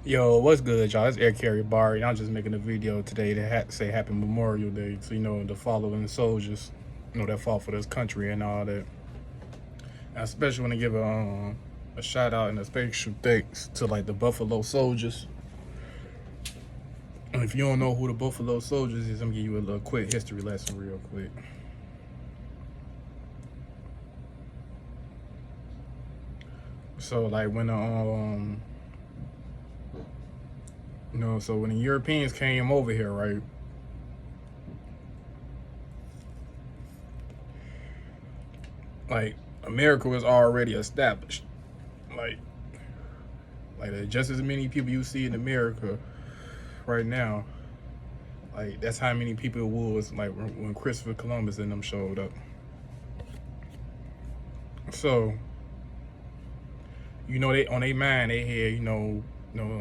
Yo, what's good, y'all? It's Air Carrier Bar, and I'm just making a video today to say Happy Memorial Day to, the following soldiers, that fought for this country and all that. I especially want to give a shout out and a special thanks to, like, the Buffalo Soldiers. And if you don't know who the Buffalo Soldiers is, I'm going to give you a little quick history lesson real quick. So, like, so when the Europeans came over here, right? Like, America was already established. Like just as many people you see in America right now, like that's how many people it was like when Christopher Columbus and them showed up. So, they on their mind they had, on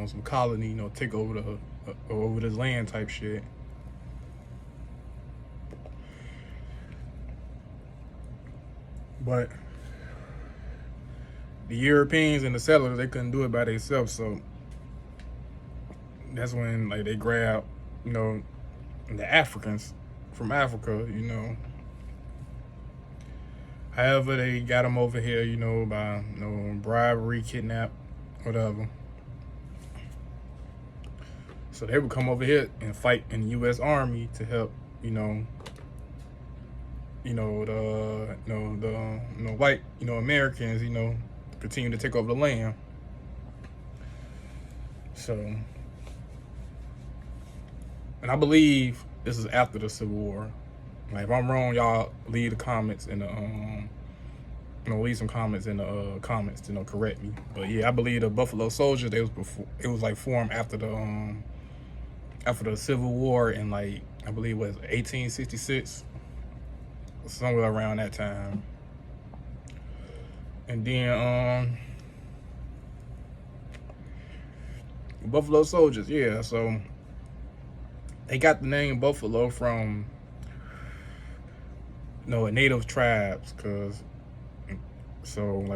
some colony, take over over this land type shit. But the Europeans and the settlers, they couldn't do it by themselves, so that's when like they grabbed, the Africans from Africa, However, they got them over here, by bribery, kidnap, whatever. So they would come over here and fight in the U.S. Army to help, the white, Americans, continue to take over the land. So, and I believe this is after the Civil War. Like, if I'm wrong, y'all leave the comments in the leave some comments in the comments to correct me. But yeah, I believe the Buffalo Soldiers, it was like formed after the Civil War in, like, I believe it was 1866, somewhere around that time. And then Buffalo Soldiers, yeah. So they got the name Buffalo from native tribes, like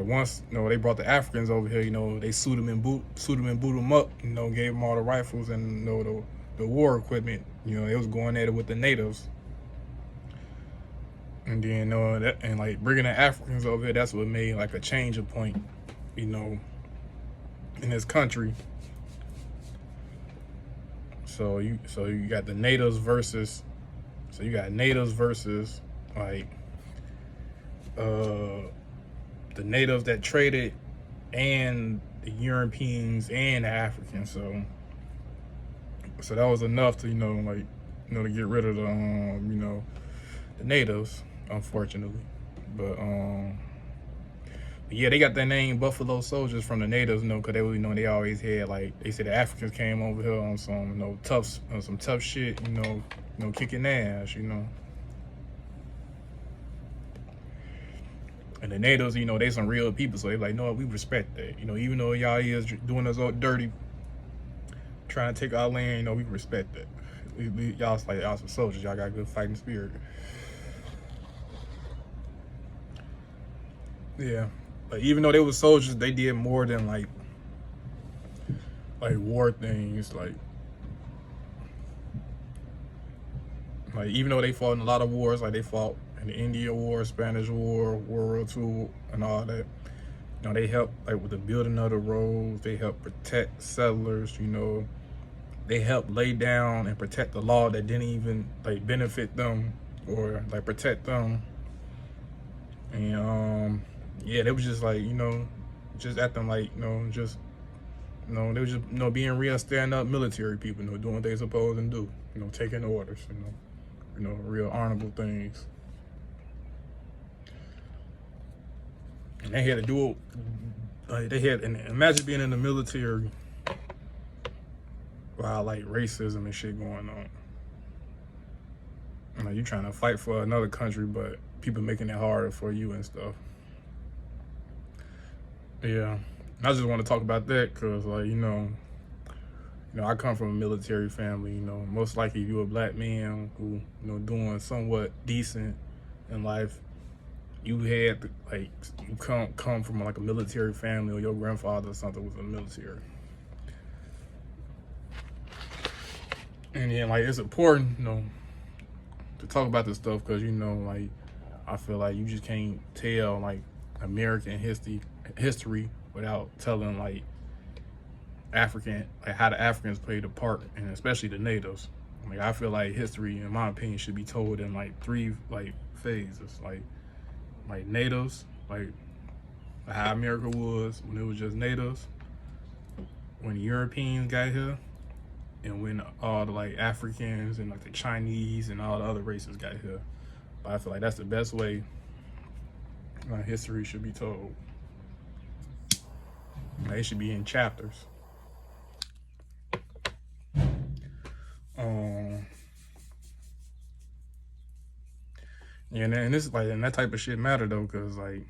once they brought the Africans over here, they sued them and boot them up, gave them all the rifles and the war equipment. They was going at it with the natives. And then and like bringing the Africans over here, that's what made like a change of point, in this country. So you got the natives versus like the natives that traded and the Europeans and the Africans. So that was enough to to get rid of the natives, unfortunately. But yeah, they got that name Buffalo Soldiers from the natives, because they were, they always had, like, they said the Africans came over here on some tough shit, kicking ass, And the natives, they some real people, so they like, no, we respect that. Even though y'all is doing us all dirty, trying to take our land, we respect that. Y'all some soldiers, y'all got good fighting spirit. Yeah. But even though they were soldiers, they did more than like war things, like even though they fought in a lot of wars, like they fought in the Indian War, Spanish War, World War II, and all that. They helped like with the building of the roads. They helped protect settlers. They helped lay down and protect the law that didn't even like benefit them or like protect them. And yeah, they was just like just acting like they was just being real stand up military people, doing what they supposed to do, taking orders, real honorable things. And they had to do it, like and imagine being in the military while like racism and shit going on. You trying to fight for another country, but people making it harder for you and stuff. Yeah, I just want to talk about that because, like, I come from a military family. Most likely if you're a black man who, doing somewhat decent in life, you had to, like, you come from like a military family, or your grandfather or something was in the military. And then like it's important, to talk about this stuff because like I feel like you just can't tell like American history without telling like African, like how the Africans played a part, and especially the natives. Like I feel like history, in my opinion, should be told in like three like phases, like natives, like how America was when it was just natives, when the Europeans got here, and when all the like Africans and like the Chinese and all the other races got here. But I feel like that's the best way history should be told. Like, it should be in chapters. Yeah, and this like and that type of shit matter though, cause like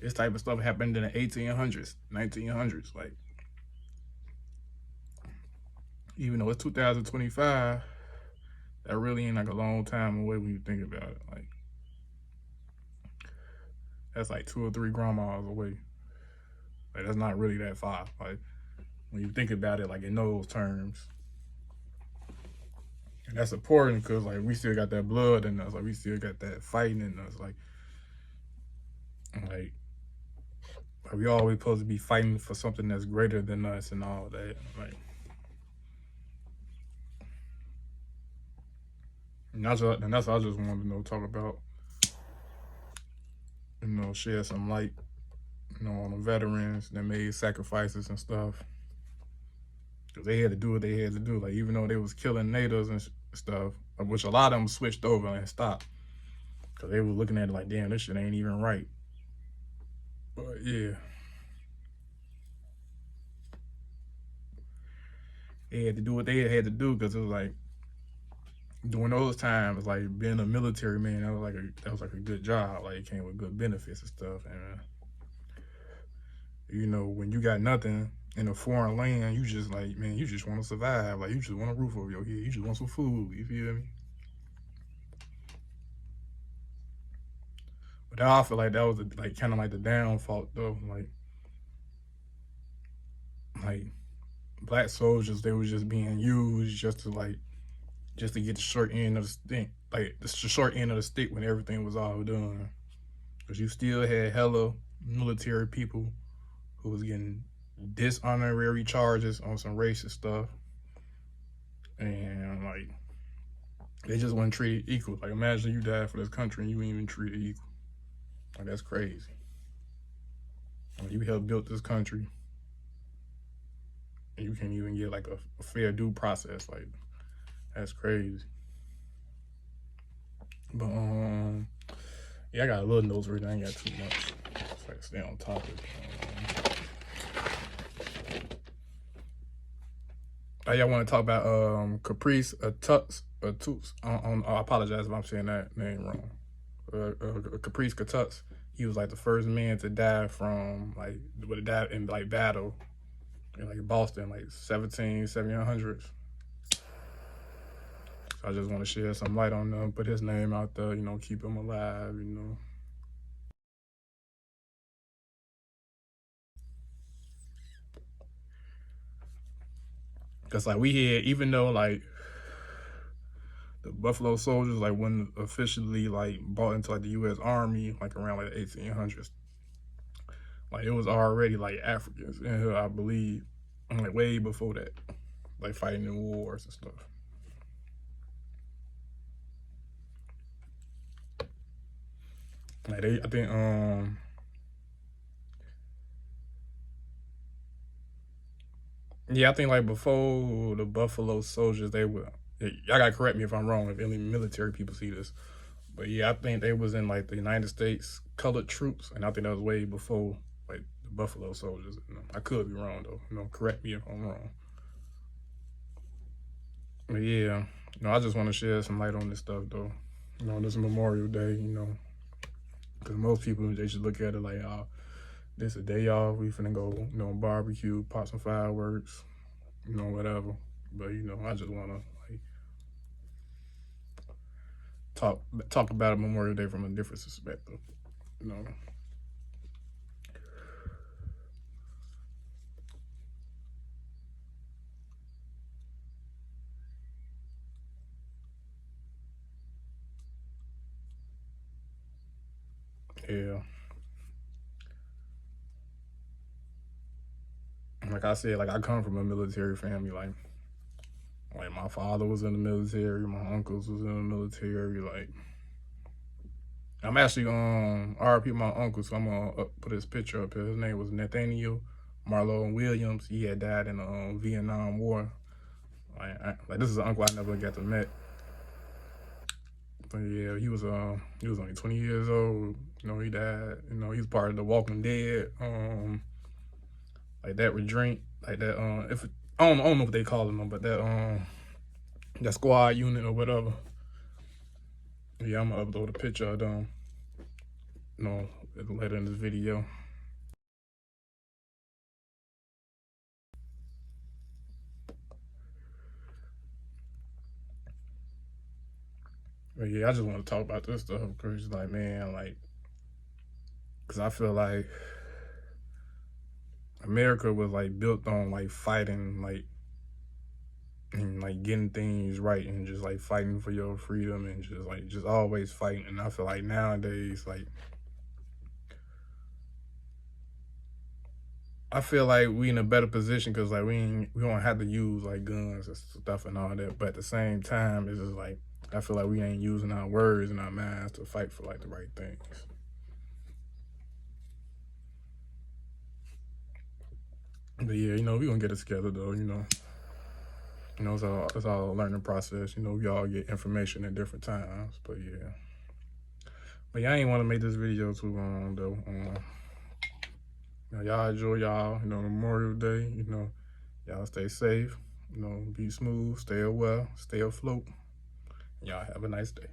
this type of stuff happened in the 1800s, 1900s. Like even though it's 2025, that really ain't like a long time away when you think about it. Like that's like 2 or 3 grandmas away. Like that's not really that far. Like when you think about it, like in those terms. And that's important because like we still got that blood in us, like we still got that fighting in us, like we always supposed to be fighting for something that's greater than us and all that. Like, and that's what I just wanted to talk about. Shed some light, on the veterans that made sacrifices and stuff. Cause they had to do what they had to do. Like even though they was killing natives and stuff, which a lot of them switched over and stopped, cause they were looking at it like, damn, this shit ain't even right. But yeah, they had to do what they had to do, cause it was like during those times, like being a military man, that was like a good job. Like it came with good benefits and stuff. And when you got nothing in a foreign land, you just like, man, you just want to survive. Like you just want a roof over your head. You just want some food. You feel me? But I feel like that was like kind of like the downfall though. Like black soldiers, they were just being used just to get the short end of the stick, like the short end of the stick when everything was all done. Because you still had hella military people who was getting dishonorary charges on some racist stuff, and like they just weren't treated equal. Like imagine you died for this country and you ain't even treated equal. Like that's crazy. Like, you helped build this country, and you can't even get like a fair due process. Like that's crazy. But yeah, I got a little notes written. I ain't got too much. So I can stay on topic. I want to talk about Crispus Attucks. I apologize if I'm saying that name wrong. Crispus Attucks. He was like the first man to die from died in like battle in like Boston, like 1700s. So I just want to shed some light on them, put his name out there, keep him alive, Cause like we had, even though like the Buffalo Soldiers like when officially like bought into like the U.S. Army like around like the 1800s, like it was already like Africans in here, I believe, like way before that, like fighting in wars and stuff. Like I think yeah, I think like before the Buffalo Soldiers, they were. Y'all gotta correct me if I'm wrong. If any military people see this, but yeah, I think they was in like the United States colored troops, and I think that was way before like the Buffalo Soldiers. I could be wrong though. Correct me if I'm wrong. But yeah, I just want to shed some light on this stuff though. This Memorial Day, because most people they just look at it like, oh, this a day off. We finna go, barbecue, pop some fireworks, whatever. But I just wanna like talk about Memorial Day from a different perspective. Yeah. Like I said, like I come from a military family. Like my father was in the military, my uncles was in the military. Like I'm actually RP my uncle, so I'm gonna put his picture up here. His name was Nathaniel Marlowe Williams. He had died in the Vietnam War. Like this is an uncle I never got to meet. But yeah, he was only 20 years old. You know, he died. You know, he's part of the Walking Dead. Like that redraint, like that. If I don't know what they call them, but that squad unit or whatever. Yeah, I'm gonna upload a picture of them. You know, later in this video. But yeah, I just want to talk about this stuff because, like, man, like, because I feel like America was like built on like fighting, like, and like getting things right and just like fighting for your freedom and just always fighting. And I feel like nowadays, like, I feel like we in a better position because like we don't have to use like guns and stuff and all that. But at the same time, it's just like I feel like we ain't using our words and our minds to fight for like the right things. But yeah, you know, we gonna get it together though, you know. You know, it's all a learning process. You know, we all get information at different times. But yeah. But yeah, I ain't want to make this video too long though. You know, y'all enjoy y'all, you know, Memorial Day. You know, y'all stay safe. You know, be smooth, stay well, stay afloat. Y'all have a nice day.